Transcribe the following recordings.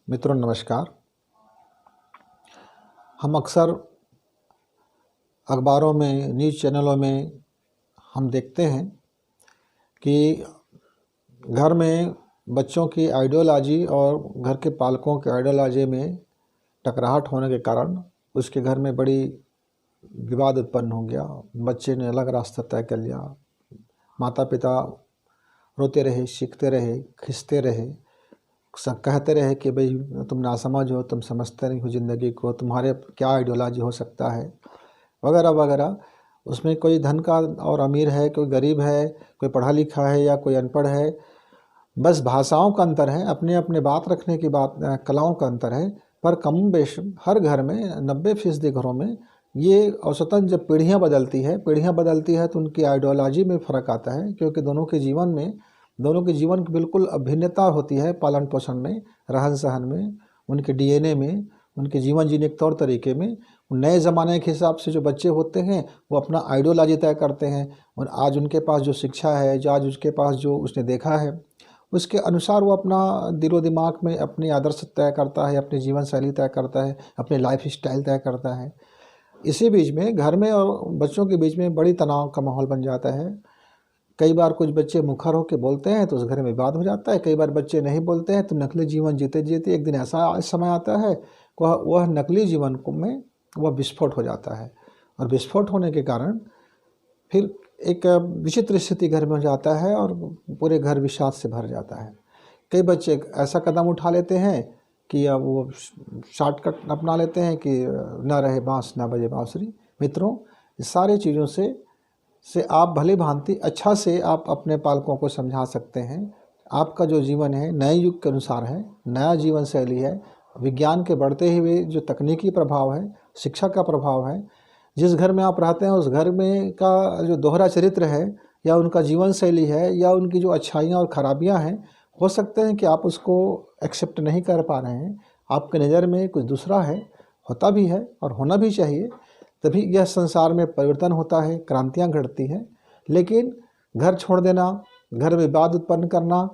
मित्रों नमस्कार। हम अक्सर अखबारों में, न्यूज़ चैनलों में हम देखते हैं कि घर में बच्चों की आइडियोलॉजी और घर के पालकों की आइडियोलॉजी में टकराहट होने के कारण उसके घर में बड़ी विवाद उत्पन्न हो गया। बच्चे ने अलग रास्ता तय कर लिया। माता पिता रोते रहे, सीखते रहे, खिंचते रहे, कहते रहे कि भाई तुम नासमझ हो, तुम समझते नहीं हो ज़िंदगी को, तुम्हारे क्या आइडियोलॉजी हो सकता है, वगैरह वगैरह। उसमें कोई धन का और अमीर है, कोई गरीब है, कोई पढ़ा लिखा है या कोई अनपढ़ है, बस भाषाओं का अंतर है, अपने अपने बात रखने की बात कलाओं का अंतर है। पर कम बेश हर घर में 90% घरों में ये औसतन जब पीढ़ियाँ बदलती है तो उनकी आइडियोलॉजी में फ़र्क आता है, क्योंकि दोनों के जीवन की बिल्कुल भिन्नता होती है। पालन पोषण में, रहन सहन में, उनके डीएनए में, उनके जीवन जीने के तौर तरीके में। नए ज़माने के हिसाब से जो बच्चे होते हैं वो अपना आइडियोलॉजी तय करते हैं, और आज उनके पास जो शिक्षा है, जो आज उसके पास जो उसने देखा है, उसके अनुसार वो अपना दिलो दिमाग में अपनी आदर्श तय करता है, अपनी जीवन शैली तय करता है, अपनी लाइफ स्टाइल तय करता है। इसी बीच में घर में और बच्चों के बीच में बड़ी तनाव का माहौल बन जाता है। कई बार कुछ बच्चे मुखर होकर बोलते हैं तो उस घर में विवाद हो जाता है। कई बार बच्चे नहीं बोलते हैं तो नकली जीवन जीते जीते एक दिन ऐसा समय आता है वह नकली जीवन में वह विस्फोट हो जाता है, और विस्फोट होने के कारण फिर एक विचित्र स्थिति घर में हो जाता है और पूरे घर विषाद से भर जाता है। कई बच्चे ऐसा कदम उठा लेते हैं कि अब वो शॉर्टकट अपना लेते हैं कि न रहे बांस न बजे बांसुरी। मित्रों, इस सारी चीज़ों से आप भली भांति अच्छा से आप अपने पालकों को समझा सकते हैं। आपका जो जीवन है नए युग के अनुसार है, नया जीवन शैली है, विज्ञान के बढ़ते हुए जो तकनीकी प्रभाव है, शिक्षा का प्रभाव है। जिस घर में आप रहते हैं उस घर में का जो दोहरा चरित्र है या उनका जीवन शैली है या उनकी जो अच्छाइयाँ और ख़राबियाँ हैं, हो सकते हैं कि आप उसको एक्सेप्ट नहीं कर पा रहे हैं। आपके नज़र में कुछ दूसरा है, होता भी है और होना भी चाहिए, तभी यह संसार में परिवर्तन होता है, क्रांतियाँ घटती हैं। लेकिन घर छोड़ देना, घर में विवाद उत्पन्न करना,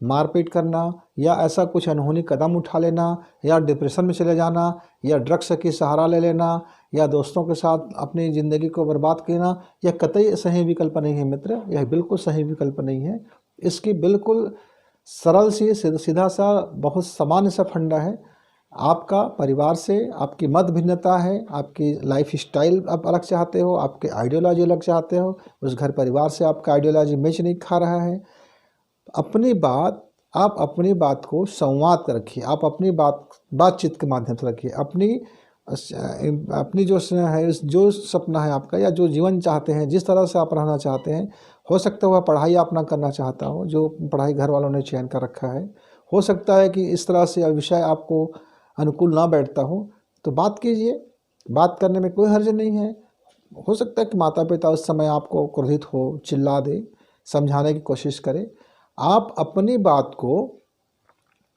मारपीट करना या ऐसा कुछ अनहोनी कदम उठा लेना या डिप्रेशन में चले जाना या ड्रग्स की सहारा ले लेना या दोस्तों के साथ अपनी ज़िंदगी को बर्बाद करना, यह कतई सही विकल्प नहीं है मित्र। यह बिल्कुल सही विकल्प नहीं है। इसकी बिल्कुल सरल सी सीधा सा बहुत सामान्य सा फंडा है। आपका परिवार से आपकी मत भिन्नता है, आपकी लाइफ स्टाइल आप अलग चाहते हो, आपके आइडियोलॉजी अलग चाहते हो, उस घर परिवार से आपका आइडियोलॉजी मैच नहीं खा रहा है। आप अपनी बात को संवाद रखिए, आप अपनी बातचीत के माध्यम से रखिए। अपनी जो है, जो सपना है आपका या जो जीवन चाहते हैं, जिस तरह से आप रहना चाहते हैं, हो सकता है वह पढ़ाई आप ना करना चाहता हो जो पढ़ाई घर वालों ने चयन कर रखा है। हो सकता है कि इस तरह से विषय आपको अनुकूल ना बैठता हो, तो बात कीजिए। बात करने में कोई हर्ज नहीं है। हो सकता है कि माता पिता उस समय आपको क्रोधित हो, चिल्ला दे, समझाने की कोशिश करे। आप अपनी बात को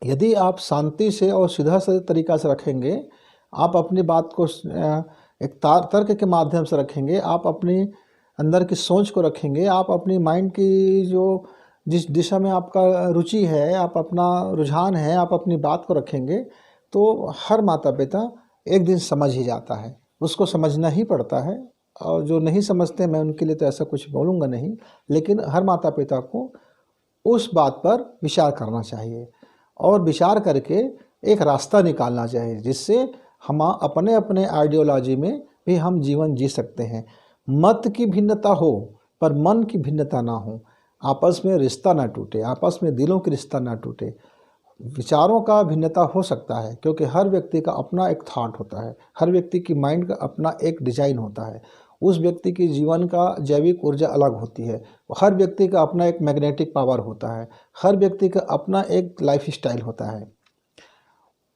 यदि आप शांति से और सीधा से तरीक़ा से रखेंगे, आप अपनी बात को एक तर्क के माध्यम से रखेंगे, आप अपनी अंदर की सोच को रखेंगे, आप अपनी माइंड की जो जिस दिशा में आपका रुचि है, आप अपना रुझान है, आप अपनी बात को रखेंगे, तो हर माता पिता एक दिन समझ ही जाता है। उसको समझना ही पड़ता है, और जो नहीं समझते मैं उनके लिए तो ऐसा कुछ बोलूँगा नहीं, लेकिन हर माता पिता को उस बात पर विचार करना चाहिए और विचार करके एक रास्ता निकालना चाहिए जिससे हम अपने अपने आइडियोलॉजी में भी हम जीवन जी सकते हैं। मत की भिन्नता हो पर मन की भिन्नता ना हो, आपस में रिश्ता ना टूटे, आपस में दिलों की रिश्ता ना टूटे। विचारों का भिन्नता हो सकता है क्योंकि हर व्यक्ति का अपना एक थॉट होता है, हर व्यक्ति की माइंड का अपना एक डिज़ाइन होता है, उस व्यक्ति की जीवन का जैविक ऊर्जा अलग होती है, हर व्यक्ति का अपना एक मैग्नेटिक पावर होता है, हर व्यक्ति का अपना एक लाइफ स्टाइल होता है।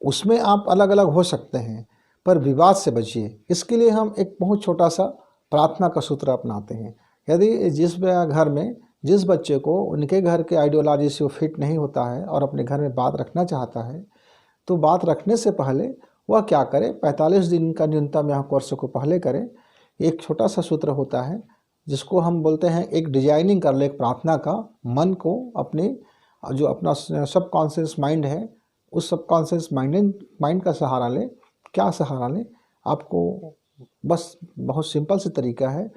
उसमें आप अलग अलग हो सकते हैं पर विवाद से बचिए। इसके लिए हम एक बहुत छोटा सा प्रार्थना का सूत्र अपनाते हैं। यदि जिस घर में जिस बच्चे को उनके घर के आइडियोलॉजी से वो फिट नहीं होता है और अपने घर में बात रखना चाहता है, तो बात रखने से पहले वह क्या करे, 45 दिन का न्यूनतम यहाँ कोर्स को पहले करें। एक छोटा सा सूत्र होता है जिसको हम बोलते हैं, एक डिजाइनिंग कर ले एक प्रार्थना का। मन को अपने जो अपना सबकॉन्शियस माइंड है उस सबकॉन्शियस माइंड का सहारा लें। क्या सहारा लें? आपको बस बहुत सिंपल सा तरीका है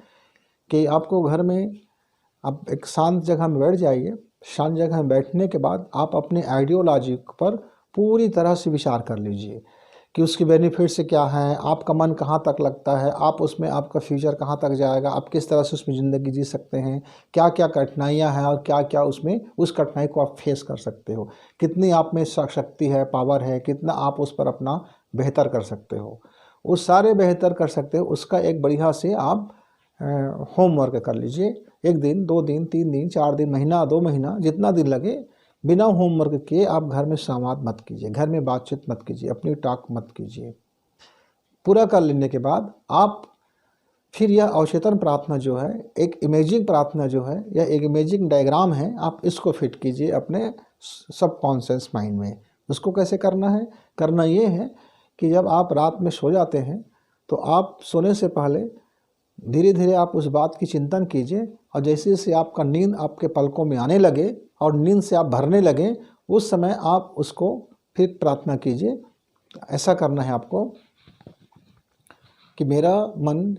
कि आपको घर में आप एक शांत जगह में बैठ जाइए। शांत जगह में बैठने के बाद आप अपने आइडियोलॉजी पर पूरी तरह से विचार कर लीजिए कि उसकी बेनिफिट्स क्या हैं, आपका मन कहाँ तक लगता है, आप उसमें आपका फ्यूचर कहाँ तक जाएगा, आप किस तरह से उसमें ज़िंदगी जी सकते हैं, क्या क्या कठिनाइयाँ हैं और क्या क्या उसमें उस कठिनाई को आप फेस कर सकते हो, कितनी आप में शक्ति है, पावर है, कितना आप उस पर अपना बेहतर कर सकते हो। उस सारे बेहतर कर सकते हो उसका एक बढ़िया से आप होमवर्क कर लीजिए। 1 दिन, 2 दिन, 3 दिन, 4 दिन, महीना, 2 महीना, जितना दिन लगे, बिना होमवर्क किए आप घर में संवाद मत कीजिए, घर में बातचीत मत कीजिए, अपनी टॉक मत कीजिए। पूरा कर लेने के बाद आप फिर यह अवचेतन प्रार्थना जो है, एक इमेजिंग प्रार्थना जो है, या एक इमेजिंग डायग्राम है, आप इसको फिट कीजिए अपने सबकॉन्शियस माइंड में। उसको कैसे करना है? करना ये है कि जब आप रात में सो जाते हैं तो आप सोने से पहले धीरे धीरे आप उस बात की चिंतन कीजिए, और जैसे जैसे आपका नींद आपके पलकों में आने लगे और नींद से आप भरने लगे, उस समय आप उसको फिर प्रार्थना कीजिए। ऐसा करना है आपको कि मेरा मन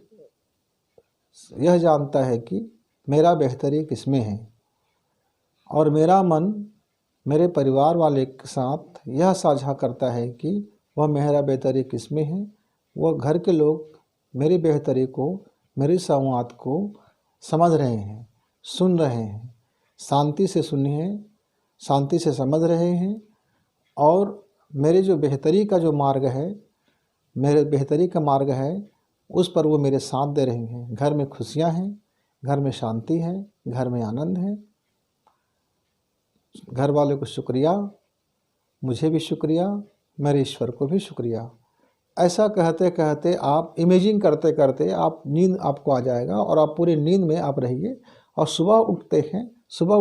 यह जानता है कि मेरा बेहतरी किसमें है, और मेरा मन मेरे परिवार वाले के साथ यह साझा करता है कि वह मेरा बेहतरी किसमें है। वह घर के लोग मेरी बेहतरी को, मेरी संवाद को समझ रहे हैं, सुन रहे हैं, शांति से सुनिए, शांति से समझ रहे हैं, और मेरे जो बेहतरी का जो मार्ग है, मेरे बेहतरी का मार्ग है, उस पर वो मेरे साथ दे रहे हैं। घर में खुशियाँ हैं, घर में शांति है, घर में आनंद है। घर वालों को शुक्रिया, मुझे भी शुक्रिया, मेरे ईश्वर को भी शुक्रिया। ऐसा कहते कहते आप इमेजिंग करते करते आप नींद आपको आ जाएगा, और आप पूरी नींद में आप रहिए। और सुबह उठते हैं, सुबह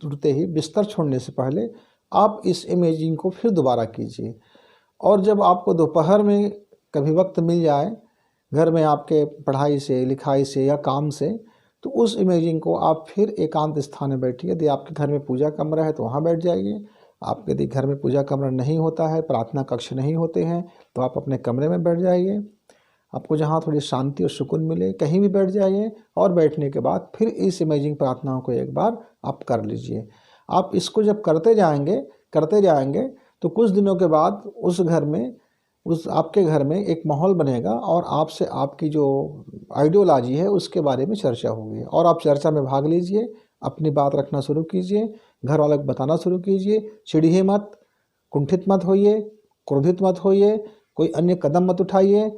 उठते ही बिस्तर छोड़ने से पहले आप इस इमेजिंग को फिर दोबारा कीजिए। और जब आपको दोपहर में कभी वक्त मिल जाए घर में आपके पढ़ाई से, लिखाई से या काम से, तो उस इमेजिंग को आप फिर एकांत स्थान में बैठिए। यदि आपके घर में पूजा कमरा है तो वहाँ बैठ जाइए। आप यदि घर में पूजा कमरा नहीं होता है, प्रार्थना कक्ष नहीं होते हैं, तो आप अपने कमरे में बैठ जाइए। आपको जहाँ थोड़ी शांति और सुकून मिले कहीं भी बैठ जाइए, और बैठने के बाद फिर इस इमेजिंग प्रार्थनाओं को एक बार आप कर लीजिए। आप इसको जब करते जाएंगे तो कुछ दिनों के बाद उस घर में, उस आपके घर में एक माहौल बनेगा, और आपसे आपकी जो आइडियोलॉजी है उसके बारे में चर्चा होगी, और आप चर्चा में भाग लीजिए, अपनी बात रखना शुरू कीजिए, घर वालों को बताना शुरू कीजिए। चिढ़िए मत, कुंठित मत होइए, क्रोधित मत होइए, कोई अन्य कदम मत उठाइए।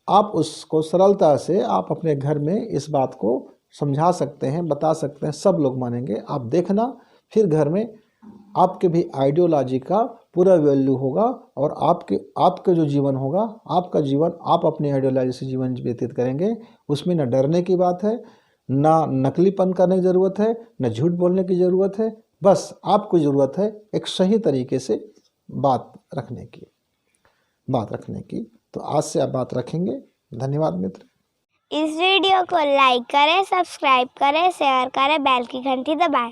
आप उसको सरलता से आप अपने घर में इस बात को समझा सकते हैं, बता सकते हैं, सब लोग मानेंगे। आप देखना फिर घर में आपके भी आइडियोलॉजी का पूरा वैल्यू होगा, और आपके जो जीवन होगा, आपका जीवन आप अपनी आइडियोलॉजी से जीवन व्यतीत करेंगे। उसमें न डरने की बात है, ना नकलीपन करने की ज़रूरत है, न झूठ बोलने की ज़रूरत है। बस आपको ज़रूरत है एक सही तरीके से बात रखने की। तो आज से आप बात रखेंगे। धन्यवाद मित्र। इस वीडियो को लाइक करें, सब्सक्राइब करें, शेयर करें, बेल की घंटी दबाएं।